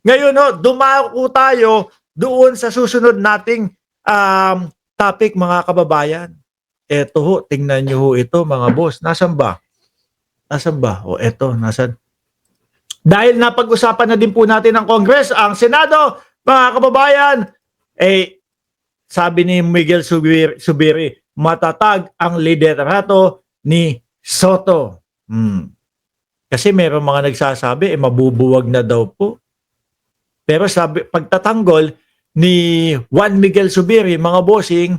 Ngayon ho, dumako tayo doon sa susunod nating topic mga kababayan. Eto ho, tingnan nyo ho ito mga boss. Nasaan ba? Nasaan ba? O eto, nasaan? Dahil napag-usapan na din po natin ng Congress, ang Senado, mga kababayan, sabi ni Miguel Zubiri, matatag ang liderato ni Soto. Kasi meron mga nagsasabi, mabubuwag na daw po. Pero sabi, pagtatanggol ni Juan Miguel Zubiri, mga bossing,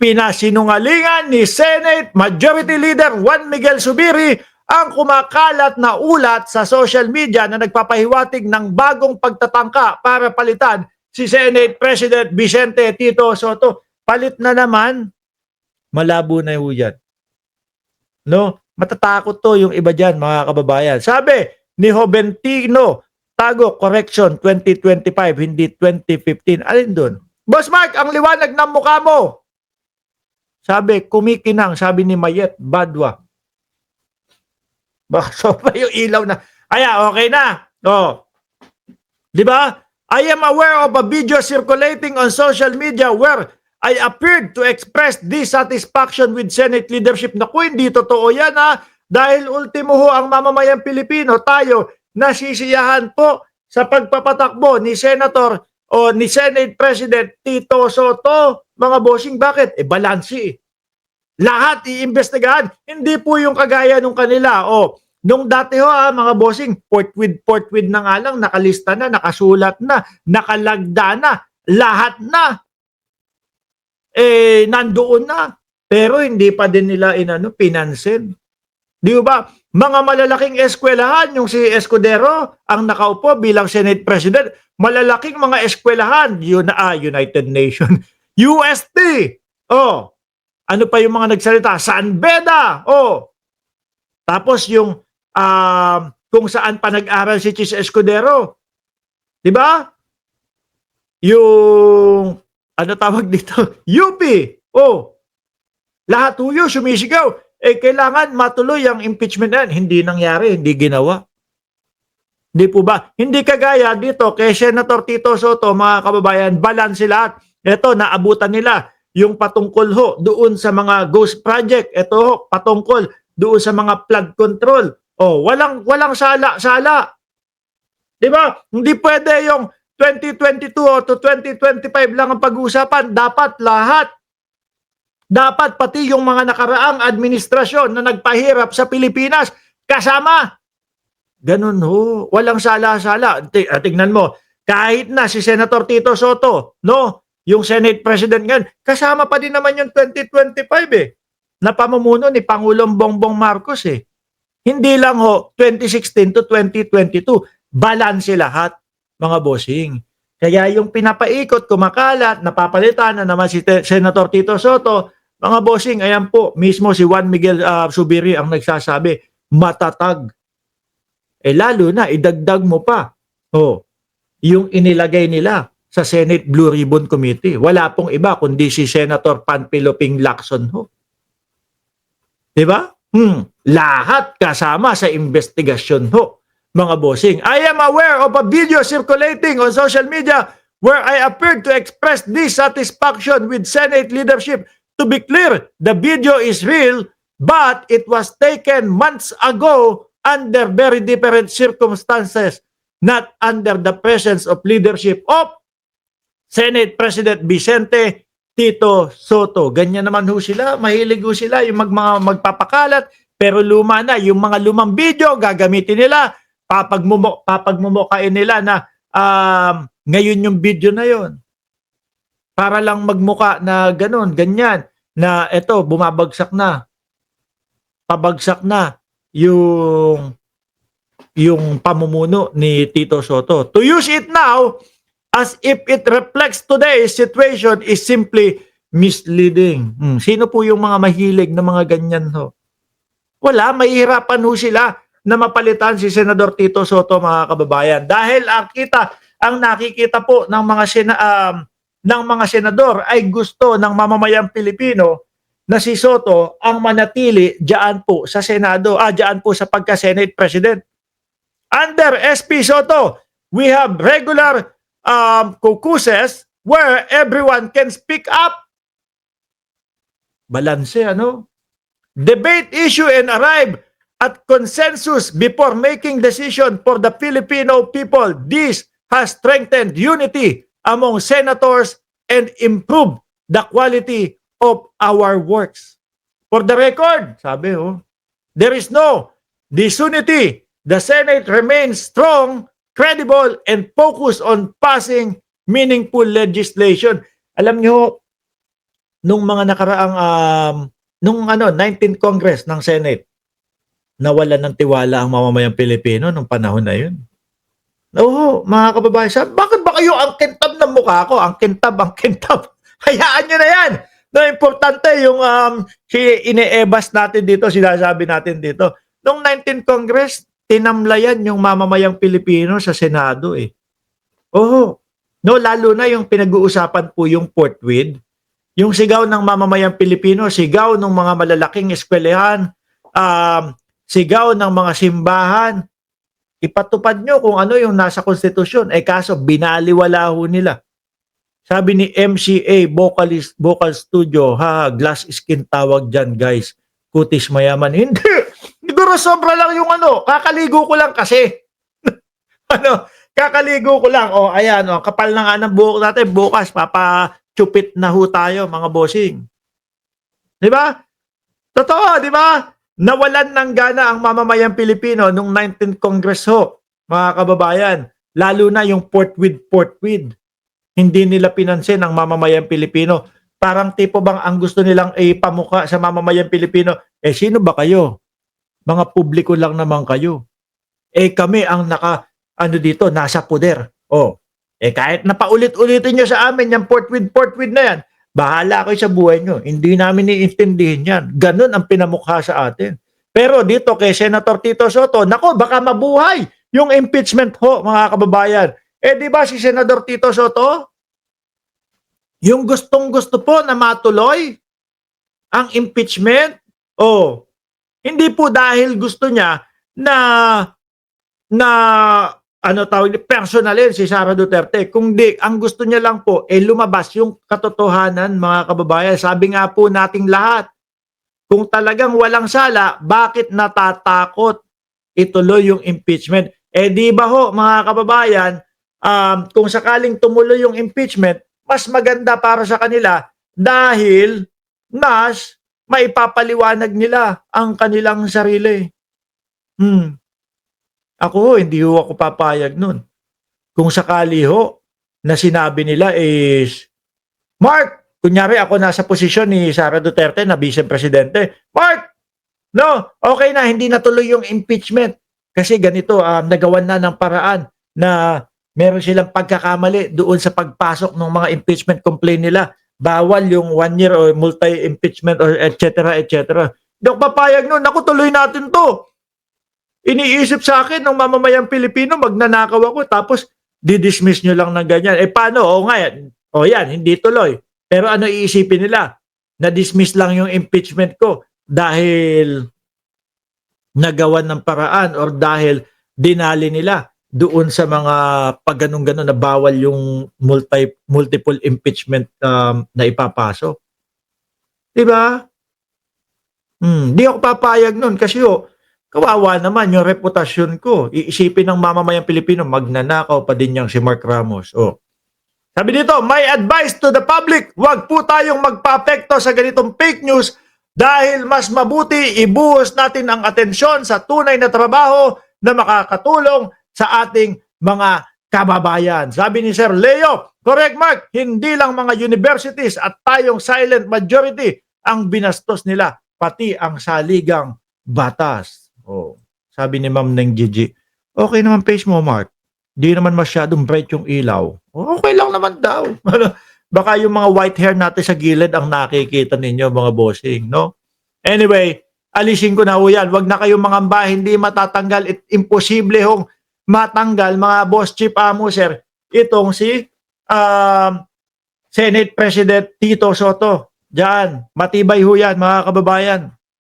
pinasinungalingan ni Senate Majority Leader Juan Miguel Zubiri ang kumakalat na ulat sa social media na nagpapahiwatig ng bagong pagtatangka para palitan si Senate President Vicente Tito Soto. Palit na naman. Malabo na ho yan. No? Matatakot to yung iba dyan, mga kababayan. Sabi ni Joventino Tago, correction, 2025, hindi 2015. Alin dun? Boss Mark, ang liwanag ng mukha mo. Sabi, kumikinang, sabi ni Mayet Badwa. So pa yung ilaw na. Kaya, okay na. Oh. Di ba? I am aware of a video circulating on social media where I appeared to express dissatisfaction with Senate leadership. Naku, hindi totoo yan ha. Dahil ultimo ho ang mamamayang Pilipino, tayo, nasisiyahan po sa pagpapatakbo ni Senator o ni Senate President Tito Soto. Mga bossing, bakit? Balansi. Lahat iimbestigahan. Hindi po yung kagaya nung kanila. Nung dati ho, mga bossing, portwid na nga lang, nakalista na, nakasulat na, nakalagda na, lahat na. Nandoon na. Pero hindi pa din nila pinansin. Di ba? Mga malalaking eskwelahan, yung si Escudero, ang nakaupo bilang Senate President, malalaking mga eskwelahan, United Nations, UST, ano pa yung mga nagsalita? San Beda, tapos yung kung saan pa nag-aral si Chis Escudero, di ba? Yung ano tawag dito? UP, lahat huyo sumisigaw. Kailangan matuloy ang impeachment na yan. Hindi nangyari, hindi ginawa. Di po ba? Hindi kagaya dito kay Senator Tito Soto, mga kababayan, balanse lahat. Ito, naabutan nila yung patungkol ho doon sa mga ghost project. Ito ho, patungkol doon sa mga flood control. Walang sala-sala. Di ba? Hindi pwede yung 2022 to 2025 lang ang pag-uusapan. Dapat lahat. Dapat pati yung mga nakaraang administrasyon na nagpahirap sa Pilipinas kasama. Ganun ho. Walang sala-sala. Tingnan mo, kahit na si Senator Tito Soto, yung Senate President ngayon, kasama pa din naman yung 2025 na pamumuno ni Pangulong Bongbong Marcos Hindi lang ho 2016 to 2022. Balanse lahat, mga bossing. Kaya yung pinapaikot, kumakalat, napapalitan na naman si Senator Tito Soto, mga bossing, ayan po, mismo si Juan Miguel Zubiri ang nagsasabi, matatag. Lalo na, idagdag mo pa, yung inilagay nila sa Senate Blue Ribbon Committee. Wala pong iba kundi si Senator Panfiloping Lacson ho. Diba? Lahat kasama sa investigasyon ho, mga bossing. I am aware of a video circulating on social media where I appeared to express dissatisfaction with Senate leadership. To be clear, the video is real, but it was taken months ago under very different circumstances, not under the presence of leadership of Senate President Vicente Tito Soto. Ganyan naman ho sila, mahilig ho sila yung magpapakalat, pero luma na, yung mga lumang video, gagamitin nila, papagmumukain nila na ngayon yung video na yon. Para lang magmuka na ganun, ganyan, na eto, bumabagsak na. Pabagsak na yung pamumuno ni Tito Soto. To use it now as if it reflects today's situation is simply misleading. Sino po yung mga mahilig na mga ganyan ho? Wala, mahihirapan ho sila na mapalitan si Senador Tito Soto, mga kababayan. Dahil ang nakikita po ng mga senador ay gusto ng mamamayang Pilipino na si Soto ang manatili diyan po sa Senado, diyan po sa pagka-Senate President. Under SP Soto, We have regular caucuses where everyone can speak up. Balanse, ano? Debate issue and arrive at consensus before making decision for the Filipino people. This has strengthened unity among senators and improved the quality of our works. For the record, sabi there is no disunity. The Senate remains strong, credible, and focused on passing meaningful legislation. Alam nyo, nung mga nakaraang nung 19th Congress ng Senate, nawalan ng tiwala ang mamamayang Pilipino nung panahon na yun. Oo, mga kababayan, sabi, bakit ba kayo ang kintab ng mukha ko? Ang kintab, ang kintab. Hayaan nyo na yan. No, importante yung ine-ebas natin dito, sinasabi natin dito. Nung 19th Congress, tinamlayan yung mamamayang Pilipino sa Senado eh. Oo. No, lalo na yung pinag-uusapan po yung forthwith. Yung sigaw ng mamamayang Pilipino, sigaw ng mga malalaking eskwelahan, sigaw ng mga simbahan, ipatupad nyo kung ano yung nasa konstitusyon. Eh kaso, binaliwala ho nila. Sabi ni MCA, Vocal Studio, glass skin tawag dyan guys. Kutis mayaman. Hindi. Siguro sobra lang yung kakaligo ko lang kasi. Kakaligo ko lang. Ayan, kapal na nga ng buhok natin. Bukas, chupit na ho tayo, mga bossing. Di ba? Totoo, di ba? Nawalan ng gana ang mamamayang Pilipino nung 19th Congress ho, mga kababayan. Lalo na yung forthwith. Hindi nila pinansin ang mamamayang Pilipino. Parang tipo bang ang gusto nilang ipamuka sa mamamayang Pilipino, sino ba kayo? Mga publiko lang naman kayo. Kami ang nasa poder. Kahit napaulit-ulitin nyo sa amin yung forthwith na yan, bahala kayo sa buhay nyo. Hindi namin iintindihin yan. Ganun ang pinamukha sa atin. Pero dito kay Senator Tito Soto, nako, baka mabuhay yung impeachment ho, mga kababayan. Di ba si Senador Tito Soto, yung gustong-gusto po na matuloy ang impeachment, hindi po dahil gusto niya na personalin si Sara Duterte. Kundi ang gusto niya lang po lumabas yung katotohanan, mga kababayan. Sabi nga po nating lahat, kung talagang walang sala, bakit natatakot ituloy yung impeachment? Di ba ho, mga kababayan, kung sakaling tumuloy yung impeachment, mas maganda para sa kanila dahil mas maipapaliwanag nila ang kanilang sarili. Ako hindi ho ako papayag nun. Kung sakali ho na sinabi nila is, Mark, kunyari ako nasa posisyon ni Sara Duterte na Vice Presidente, Mark, no, okay na, hindi natuloy yung impeachment. Kasi ganito, nagawan na ng paraan na meron silang pagkakamali doon sa pagpasok ng mga impeachment complaint nila. Bawal yung 1 year or multi-impeachment or etc. Hindi ako papayag nun. Naku, tuloy natin to. Iniisip sa akin ng mamamayang Pilipino, magnanakaw ako, tapos didismiss nyo lang ng ganyan. Paano? Yan, hindi tuloy. Pero ano iisipin nila? Na-dismiss lang yung impeachment ko dahil nagawan ng paraan or dahil dinali nila doon sa mga pagganong-ganon na bawal yung multiple impeachment na ipapasok. Diba? Di ako papayag nun kasi kawawa naman yung reputasyon ko. Iisipin ng mamamayang Pilipino, magnanakaw pa din yang si Mark Ramos. Sabi dito, my advice to the public, wag po tayong magpa-apekto sa ganitong fake news dahil mas mabuti ibuhos natin ang atensyon sa tunay na trabaho na makakatulong sa ating mga kababayan. Sabi ni Sir Leo, correct Mark, hindi lang mga universities at tayong silent majority ang binastos nila, pati ang saligang batas. Sabi ni Ma'am Neng Gigi, okay naman face mo, Mark. Di naman masyadong bright yung ilaw. Okay lang naman daw. Baka yung mga white hair natin sa gilid ang nakikita ninyo, mga bossing, no? Anyway, alisin ko na ho yan. Huwag na kayong mangamba, hindi matatanggal. Imposible hong matanggal, mga boss chief amo, sir. Itong si Senate President Tito Soto. Diyan, matibay ho yan, mga kababayan.